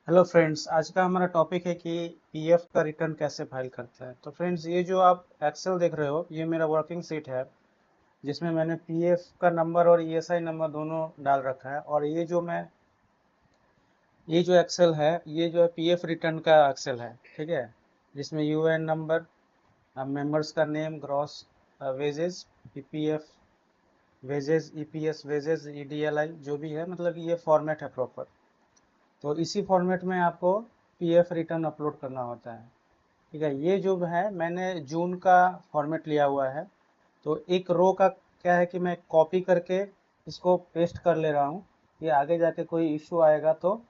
Hello friends, आज का हमारा टॉपिक है कि पीएफ का रिटर्न कैसे फाइल करता है। तो फ्रेंड्स, ये जो आप एक्सेल देख रहे हो, ये मेरा वर्किंग शीट है जिसमें मैंने पीएफ का नंबर और ईएसआई नंबर दोनों डाल रखा है। और ये जो एक्सेल है, ये जो है पीएफ रिटर्न का एक्सेल है, ठीक है। जिसमें यूएन नंबर, मेंबर्स का name, gross wages, EPF wages, EPS wages, EDLI जो भी है, मतलब कि ये फॉर्मेट है प्रॉपर। तो इसी फॉर्मेट में आपको पीएफ रिटर्न अपलोड करना होता है, ठीक है। ये जो है मैंने जून का फॉर्मेट लिया हुआ है। तो एक रो का क्या है कि मैं कॉपी करके इसको पेस्ट कर ले रहा हूँ। ये आगे जाके कोई इशू आएगा तो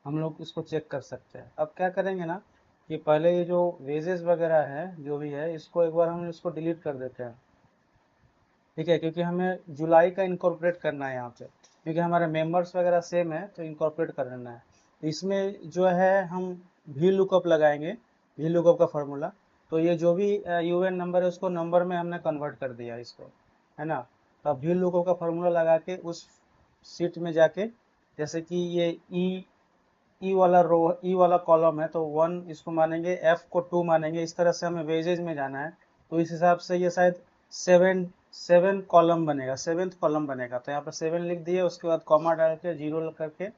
हम लोग इसको चेक कर सकते हैं। अब क्या करेंगे ना, कि पहले ये जो वेजेस वगैरह है जो भी है, इसको एक बार हम इसको डिलीट कर देते हैं, ठीक है। क्योंकि हमें जुलाई का इनकॉर्पोरेट करना है यहाँ पे, क्योंकि हमारे मेंबर्स वगैरह सेम है तो इनकॉर्पोरेट करना है। तो इसमें जो है हम वी लुकअप लगाएंगे, वी लुकअप का फॉर्मूला। तो ये जो भी यूएन नंबर है उसको नंबर में हमने कन्वर्ट कर दिया इसको, है ना। तो अब वी लुकअप का फॉर्मूला लगा के उस सीट में जाके, जैसे कि ये ई वाला रो, ई वाला कॉलम है तो 1 इसको मानेंगे, एफ को 2 मानेंगे। इस तरह से हमें वेजेज में जाना है। तो इस हिसाब से ये शायद सेवन सेवन कॉलम बनेगा, सेवेंथ कॉलम बनेगा। तो यहाँ पर 7 लिख दिए, उसके बाद कॉमा डाल के जीरो करके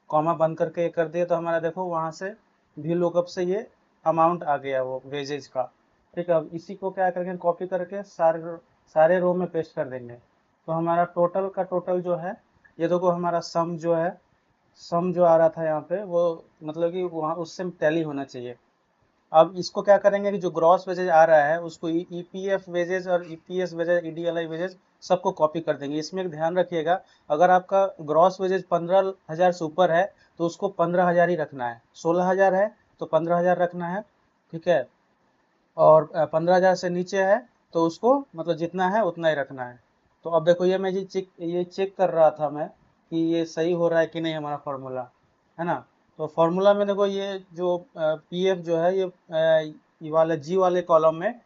कॉमा बंद करके ये कर दिए। तो हमारा देखो वहाँ से भी लुकअप से ये अमाउंट आ गया वो वेजेज का, ठीक है। अब इसी को क्या करेंगे, कॉपी करके सारे रो में पेस्ट कर देंगे। तो हमारा टोटल का टोटल जो है, ये देखो हमारा सम जो आ रहा था यहाँ पे, वो मतलब कि वहाँ उससे टैली होना चाहिए। अब इसको क्या करेंगे कि जो ग्रॉस वेजेज आ रहा है उसको ईपीएफ वेजेज और ईपीएस वेजेज, ईडीएलआई वेजेज सबको कॉपी कर देंगे। इसमें एक ध्यान रखिएगा, अगर आपका ग्रॉस वेजेज 15,000 से ऊपर है तो उसको 15,000 ही रखना है। 16,000 है तो 15,000 रखना है, ठीक है। और 15,000 से नीचे है तो उसको मतलब जितना है उतना ही रखना है। तो अब देखो ये चेक कर रहा था मैं कि ये सही हो रहा है कि नहीं हमारा फार्मूला, है ना। तो फार्मूला में देखो ये जो पीएफ जो है ये वाले जी वाले कॉलम में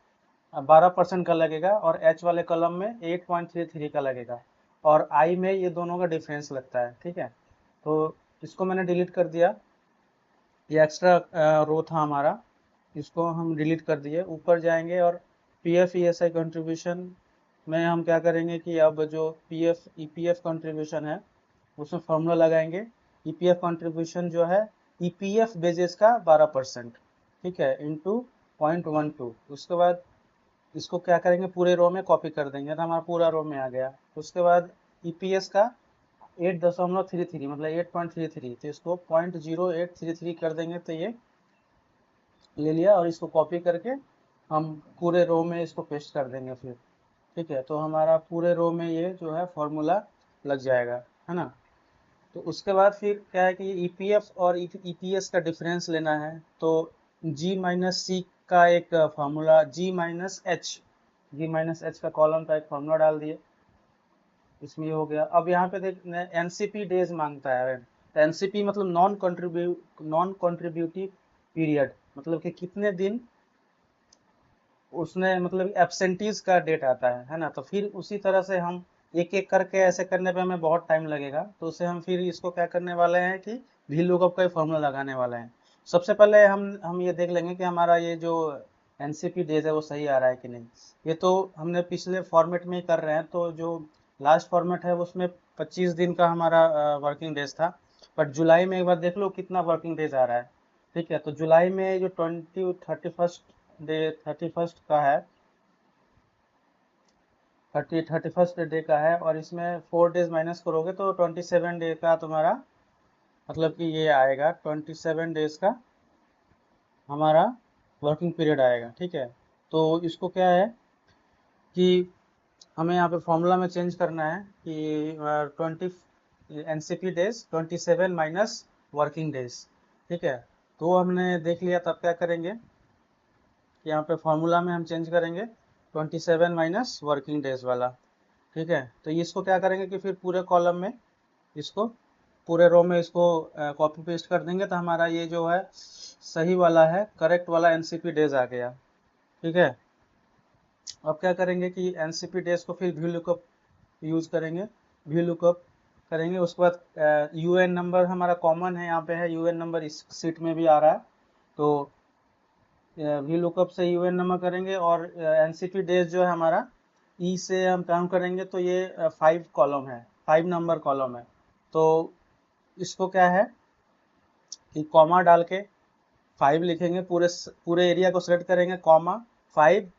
12% का लगेगा और एच वाले कॉलम में 8.33 का लगेगा। और आई में ये दोनों का डिफरेंस लगता है, ठीक है। तो इसको मैंने डिलीट कर दिया, ये एक्स्ट्रा रो था हमारा, इसको हम डिलीट कर दिए। ऊपर जाएंगे और P F E S I contribution में हम क्या करेंगे कि अब जो P F E P F contribution है उसमें फॉर्मूला लगाएंगे। ई पी एफ कंट्रीब्यूशन जो है ई पी एफ बेजेस का 12%, ठीक है, इंटू 0.12। उसके बाद इसको क्या करेंगे, पूरे रो में कॉपी कर देंगे तो हमारा पूरा रो में आ गया। उसके बाद ई पी एस का 8.33 मतलब 8.33, तो इसको 0.0833 कर देंगे तो ये ले लिया। और इसको कॉपी करके हम पूरे रो में इसको पेस्ट कर देंगे फिर, ठीक है। तो हमारा पूरे रो में ये जो है फॉर्मूला लग जाएगा, है ना। तो उसके बाद फिर क्या है कि ईपीएफ और ईपीएस का डिफरेंस लेना है। तो जी माइनस सी का एक फार्मूला, जी माइनस एच का कॉलम का एक फार्मूला डाल दिए, इसमें ये हो गया। अब यहाँ पे देख एनसीपी डेज मांगता है। तो एनसीपी मतलब नॉन कॉन्ट्रीब्यूटिव पीरियड, मतलब कि कितने दिन उसने, मतलब एब्सेंटीज का डेट आता है ना। तो फिर उसी तरह से हम एक एक करके ऐसे करने पे हमें बहुत टाइम लगेगा। तो उसे हम फिर इसको क्या करने वाले हैं कि वी लुकअप का फॉर्मूला लगाने वाले हैं। सबसे पहले हम ये देख लेंगे कि हमारा ये जो एनसीपी डेज है वो सही आ रहा है कि नहीं। ये तो हमने पिछले फॉर्मेट में ही कर रहे हैं, तो जो लास्ट फॉर्मेट है उसमें 25 दिन का हमारा वर्किंग डेज था। बट जुलाई में एक बार देख लो कितना वर्किंग डेज आ रहा है, ठीक है। तो जुलाई में जो 31st का है, 31st डे का है, और इसमें 4 डेज माइनस करोगे तो 27 डे का तुम्हारा, मतलब कि ये आएगा 27 डेज का हमारा वर्किंग पीरियड आएगा, ठीक है। तो इसको क्या है कि हमें यहाँ पे फॉर्मूला में चेंज करना है कि 27 माइनस वर्किंग डेज, ठीक है। तो हमने देख लिया। तब क्या करेंगे कि यहाँ पे फॉर्मूला में हम चेंज करेंगे 27 माइनस वर्किंग डेज वाला, ठीक है। तो इसको क्या करेंगे कि फिर पूरे कॉलम में इसको, पूरे रो में इसको कॉपी पेस्ट कर देंगे। तो हमारा ये जो है सही वाला है, करेक्ट वाला एनसीपी डेज आ गया, ठीक है। अब क्या करेंगे कि एनसीपी डेज को फिर वी लुकअप यूज करेंगे, वी लुकअप करेंगे। उसके बाद यूएन नंबर हमारा कॉमन है, यहाँ पे है यूएन नंबर, इस सीट में भी आ रहा है। तो वी लुकअप से यूएन नंबर करेंगे, और एनसीपी डेज जो है हमारा ई से हम काउंट करेंगे, तो ये 5 कॉलम है, 5 नंबर कॉलम है। तो इसको क्या है कि कॉमा डाल के 5 लिखेंगे, पूरे एरिया को सेलेक्ट करेंगे, कॉमा 5,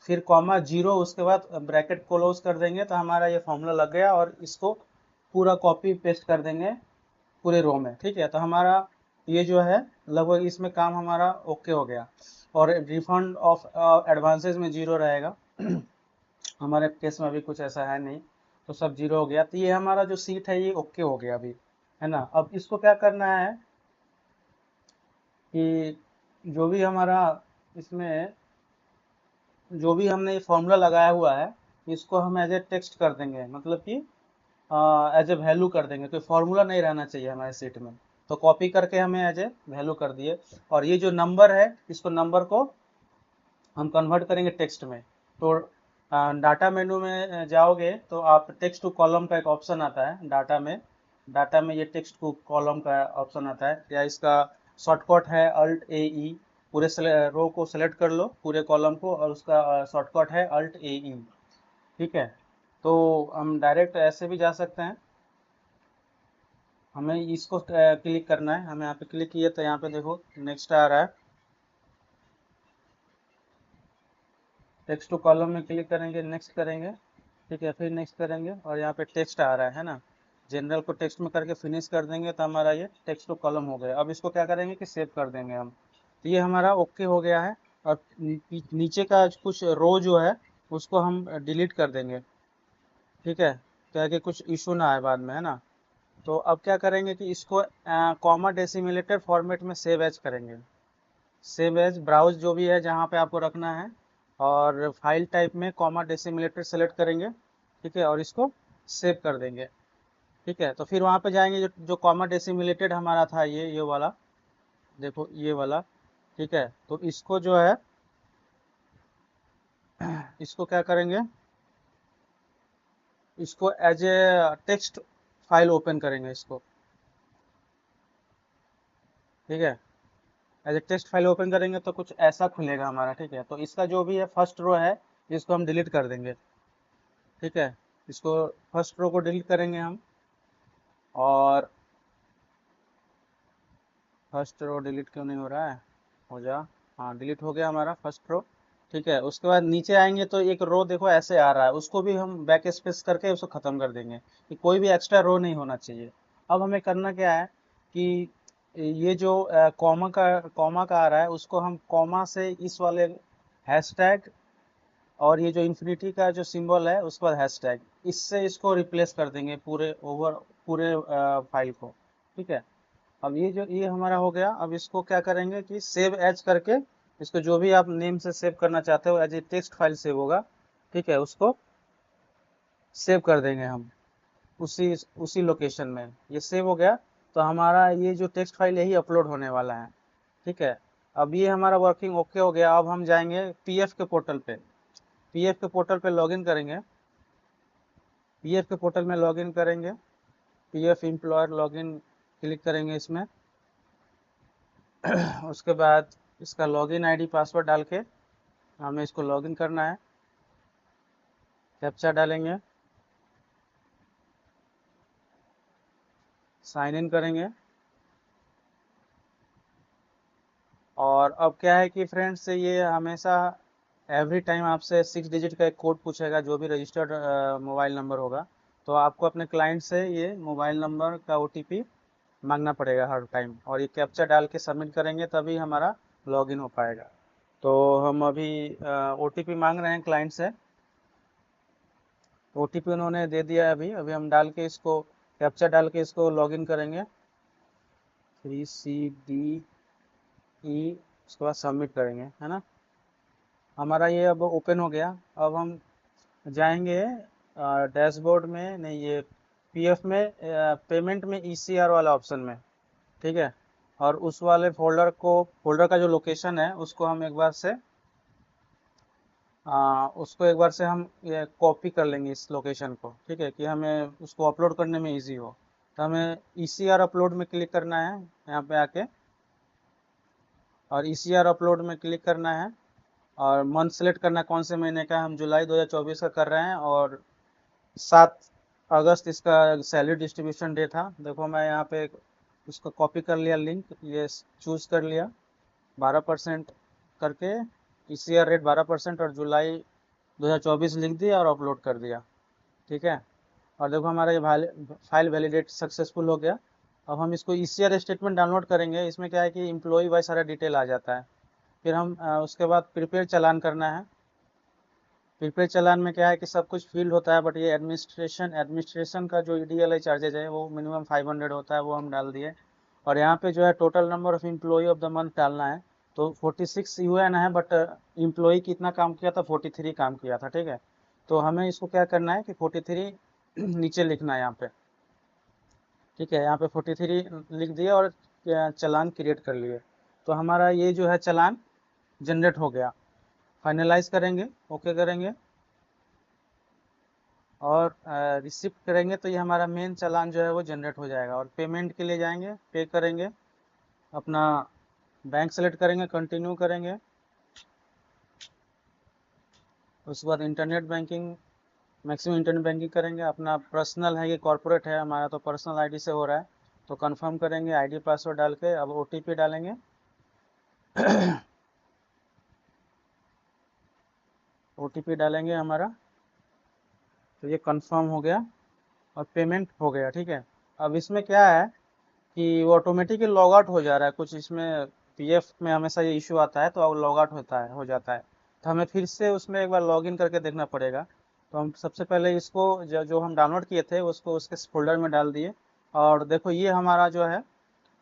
फिर कॉमा 0, उसके बाद ब्रैकेट क्लोज कर देंगे, तो हमारा ये फॉर्मूला लग गया। और इसको पूरा कॉपी पेस्ट कर देंगे पूरे रो में, ठीक है। तो हमारा ये जो है लगभग इसमें काम हमारा ओके हो गया। और रिफंड ऑफ एडवांसेस में 0 रहेगा। हमारे केस में अभी कुछ ऐसा है नहीं, तो सब 0 हो गया। तो ये हमारा जो सीट है ये ओके हो गया अभी, है ना। अब इसको क्या करना है कि जो भी हमारा इसमें जो भी हमने ये फॉर्मूला लगाया हुआ है, इसको हम एज ए टेक्स्ट कर देंगे, मतलब कि एज ए वैल्यू कर देंगे। कोई फॉर्मूला नहीं रहना चाहिए हमारे सीट में, तो कॉपी करके हमें एज ए वैल्यू कर दिए। और ये जो नंबर है, इसको नंबर को हम कन्वर्ट करेंगे टेक्स्ट में। तो डाटा मेनू में जाओगे तो आप टेक्स्ट टू कॉलम का एक ऑप्शन आता है डाटा में। डाटा में ये टेक्स्ट टू कॉलम का ऑप्शन आता है, या इसका शॉर्टकट है अल्ट ए ई। पूरे रो को सेलेक्ट कर लो, पूरे कॉलम को, और उसका शॉर्टकट है अल्ट ए ई, ठीक है। तो हम डायरेक्ट ऐसे भी जा सकते हैं। हमें इसको क्लिक करना है, हमें यहाँ पे क्लिक किए तो यहाँ पे देखो नेक्स्ट आ रहा है। टेक्स्ट टू कॉलम में क्लिक करेंगे, नेक्स्ट करेंगे, ठीक है, फिर नेक्स्ट करेंगे, और यहाँ पे टेक्स्ट आ रहा है ना। जनरल को टेक्स्ट में करके फिनिश कर देंगे, तो हमारा ये टेक्स्ट टू कॉलम हो गया। अब इसको क्या करेंगे कि सेव कर देंगे हम। तो ये हमारा ओके हो गया है। और नीचे का कुछ रो जो है उसको हम डिलीट कर देंगे, ठीक है, ताकि कुछ इशू ना आए बाद में, है ना। तो अब क्या करेंगे कि इसको कॉमा डेसिमिलेटर फॉर्मेट में सेव एज करेंगे। सेव एज ब्राउज जो भी है जहाँ पे आपको रखना है, और फाइल टाइप में कॉमा डेसिमिलेटर सेलेक्ट करेंगे, ठीक है, और इसको सेव कर देंगे, ठीक है। तो फिर वहाँ पे जाएंगे, जो कॉमा डेसिमिलेटेड हमारा था, ये वाला, देखो ये वाला, ठीक है। तो इसको जो है इसको क्या करेंगे, इसको as a text file open करेंगे इसको, ठीक है। As a text file open करेंगे तो कुछ ऐसा खुलेगा हमारा, ठीक है। तो इसका जो भी है फर्स्ट रो है, इसको हम डिलीट कर देंगे, ठीक है। इसको फर्स्ट रो को डिलीट करेंगे हम। और फर्स्ट रो डिलीट क्यों नहीं हो रहा है, हो जा, हाँ डिलीट हो गया हमारा फर्स्ट रो, ठीक है। उसके बाद नीचे आएंगे तो एक रो देखो ऐसे आ रहा है, उसको भी हम बैक स्पेस करके उसको ख़त्म कर देंगे, कि कोई भी एक्स्ट्रा रो नहीं होना चाहिए। अब हमें करना क्या है कि ये जो कॉमा का आ रहा है, उसको हम कॉमा से इस वाले हैशटैग, और ये जो इन्फिनिटी का जो सिंबल है उसके बाद हैशटैग, इससे इसको रिप्लेस कर देंगे पूरे फाइल को, ठीक है। अब ये हमारा हो गया। अब इसको क्या करेंगे कि सेव एज करके, इसको जो भी आप नेम से सेव करना चाहते हो, as a text file save होगा, ठीक है, उसको सेव कर देंगे हम उसी उसी लोकेशन में। ये सेव हो गया। तो हमारा ये जो टेक्स्ट फाइल यही अपलोड होने वाला है, ठीक है। अब ये हमारा वर्किंग ओके हो गया। अब हम जाएंगे पीएफ के पोर्टल पे। पीएफ के पोर्टल पे लॉगिन करेंगे। पीएफ के पोर्टल में लॉगिन करेंगे, पीएफ एम्प्लॉयर लॉगिन क्लिक करेंगे इसमें। उसके बाद इसका लॉगिन आईडी पासवर्ड डाल के हमें इसको लॉगिन करना है। कैप्चा डालेंगे, साइन इन करेंगे। और अब क्या है कि फ्रेंड्स, ये हमेशा एवरी टाइम आपसे 6 डिजिट का एक कोड पूछेगा, जो भी रजिस्टर्ड मोबाइल नंबर होगा। तो आपको अपने क्लाइंट से ये मोबाइल नंबर का ओटीपी मांगना पड़ेगा हर टाइम, और ये कैप्चा डाल के सबमिट करेंगे तभी हमारा लॉगिन हो पाएगा। तो हम अभी ओटीपी मांग रहे हैं क्लाइंट से। ओटीपी उन्होंने दे दिया है। अभी अभी हम डाल के इसको, कैप्चा डाल के इसको लॉगिन करेंगे, 3CDE, उसके बाद सबमिट करेंगे, है ना। हमारा ये अब ओपन हो गया। अब हम जाएंगे डैशबोर्ड में, नहीं, ये पीएफ में, पेमेंट में ईसीआर वाला ऑप्शन में, ठीक है। और उस वाले फोल्डर का जो लोकेशन है उसको हम एक बार से उसको एक बार से हम ये कॉपी कर लेंगे इस लोकेशन को, ठीक है, कि हमें उसको अपलोड करने में इजी हो। तो हमें ECR अपलोड में क्लिक करना है यहाँ पे आके, और ECR अपलोड में क्लिक करना है और मंथ सेलेक्ट करना है कौन से महीने का। हम जुलाई 2024 का कर रहे हैं और 7 अगस्त इसका सैलरी डिस्ट्रीब्यूशन डे था। देखो मैं यहाँ पे उसको कॉपी कर लिया लिंक, ये चूज कर लिया 12% करके, ECR रेट 12% और जुलाई 2024 लिख दिया और अपलोड कर दिया। ठीक है, और देखो हमारा ये फाइल वैलिडेट सक्सेसफुल हो गया। अब हम इसको ECR स्टेटमेंट डाउनलोड करेंगे। इसमें क्या है कि एम्प्लॉय वाइज सारा डिटेल आ जाता है। फिर हम उसके बाद प्रिपेयर चालान करना है। प्रीपेड चालान में क्या है कि सब कुछ फील्ड होता है, बट ये एडमिनिस्ट्रेशन का जो EDLI चार्जेज है वो मिनिमम 500 होता है, वो हम डाल दिए। और यहाँ पे जो है total number of employee of the month डालना है। तो 46 UN है, बट एम्प्लॉय कितना काम किया था, 43 काम किया था। ठीक है, तो हमें इसको क्या करना है कि 43 नीचे लिखना है यहाँ पे। ठीक है, यहाँ पे 43 लिख दिए और चालान क्रिएट कर लिए। तो हमारा ये जो है चालान जनरेट हो गया। फाइनलाइज करेंगे, ओके करेंगे और रिसिप्ट करेंगे तो ये हमारा मेन चालान जो है वो जनरेट हो जाएगा। और पेमेंट के लिए जाएंगे, पे करेंगे, अपना बैंक सेलेक्ट करेंगे, कंटिन्यू करेंगे। उसके बाद internet banking, maximum internet banking करेंगे। अपना पर्सनल है, ये कॉर्पोरेट है हमारा, तो पर्सनल आईडी से हो रहा है, तो कंफर्म करेंगे आईडी पासवर्ड डाल के। अब OTP डालेंगे OTP डालेंगे हमारा, तो ये कंफर्म हो गया और पेमेंट हो गया। ठीक है, अब इसमें क्या है कि वो ऑटोमेटिकली लॉग आउट हो जा रहा है। कुछ इसमें PF में हमेशा ये इशू आता है, तो अब लॉग आउट हो जाता है। तो हमें फिर से उसमें एक बार लॉगिन करके देखना पड़ेगा। तो हम सबसे पहले इसको जो हम डाउनलोड किए थे उसको उसके फोल्डर में डाल दिए। और देखो ये हमारा जो है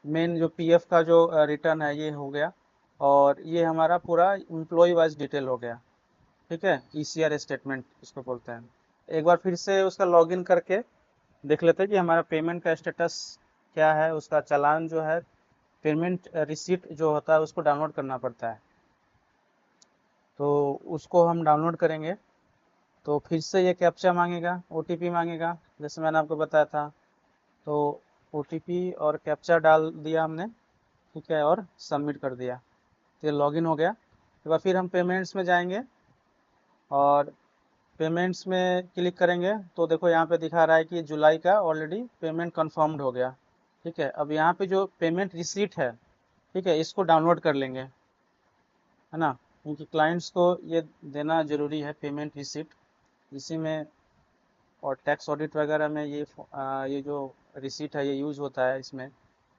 मेन जो PF का जो रिटर्न है ये हो गया, और ये हमारा पूरा एम्प्लॉय वाइज डिटेल हो गया। ठीक है, ECR स्टेटमेंट इसको बोलते हैं। एक बार फिर से उसका लॉगिन करके देख लेते हैं कि हमारा पेमेंट का स्टेटस क्या है। उसका चालान जो है, पेमेंट रिसीट जो होता है उसको डाउनलोड करना पड़ता है, तो उसको हम डाउनलोड करेंगे। तो फिर से ये कैप्चा मांगेगा, OTP मांगेगा, जैसे मैंने आपको बताया था। तो OTP और कैप्चा डाल दिया हमने। ठीक है, और सबमिट कर दिया, तो ये लॉगिन हो गया। एक बार फिर हम पेमेंट्स में जाएंगे और पेमेंट्स में क्लिक करेंगे, तो देखो यहाँ पे दिखा रहा है कि जुलाई का ऑलरेडी पेमेंट कंफर्म्ड हो गया। ठीक है, अब यहाँ पे जो पेमेंट रिसीट है, ठीक है, इसको डाउनलोड कर लेंगे, है ना, क्योंकि क्लाइंट्स को ये देना ज़रूरी है पेमेंट रिसीट। इसी में और टैक्स ऑडिट वगैरह में ये जो रिसीट है ये यूज़ होता है। इसमें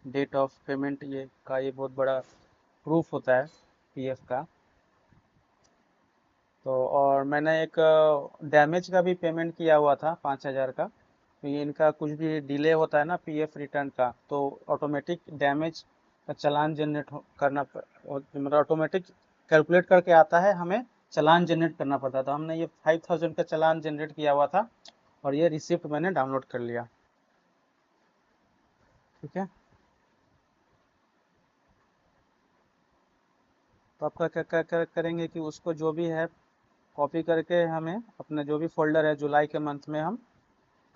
डेट ऑफ पेमेंट ये बहुत बड़ा प्रूफ होता है PF का। तो और मैंने एक डैमेज का भी पेमेंट किया हुआ था 5,000 का। तो ये इनका कुछ भी डिले होता है ना PF रिटर्न का, तो ऑटोमेटिक डैमेज का चालान जनरेट मतलब ऑटोमेटिक कैलकुलेट करके आता है, हमें चालान जनरेट करना पड़ता था। हमने ये 5,000 का चालान जनरेट किया हुआ था और ये रिसिप्ट मैंने डाउनलोड कर लिया। ठीक है, तो आपका क्या करेंगे कि उसको जो भी है कॉपी करके हमें अपना जो भी फोल्डर है जुलाई के मंथ में हम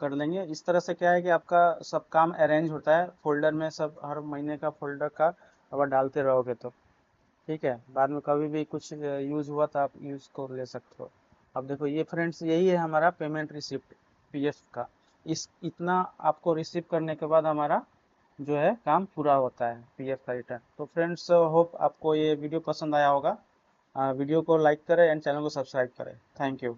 कर लेंगे। इस तरह से क्या है कि आपका सब काम अरेंज होता है फोल्डर में, सब हर महीने का फोल्डर का अगर डालते रहोगे तो। ठीक है, बाद में कभी भी कुछ यूज़ हुआ तो आप यूज़ को ले सकते हो। अब देखो ये फ्रेंड्स यही है हमारा पेमेंट रिसिप्ट PF का। इस इतना आपको रिसीव करने के बाद हमारा जो है काम पूरा होता है PF का रिटर्न। तो फ्रेंड्स होप आपको ये वीडियो पसंद आया होगा। वीडियो को लाइक करें एंड चैनल को सब्सक्राइब करें। Thank you.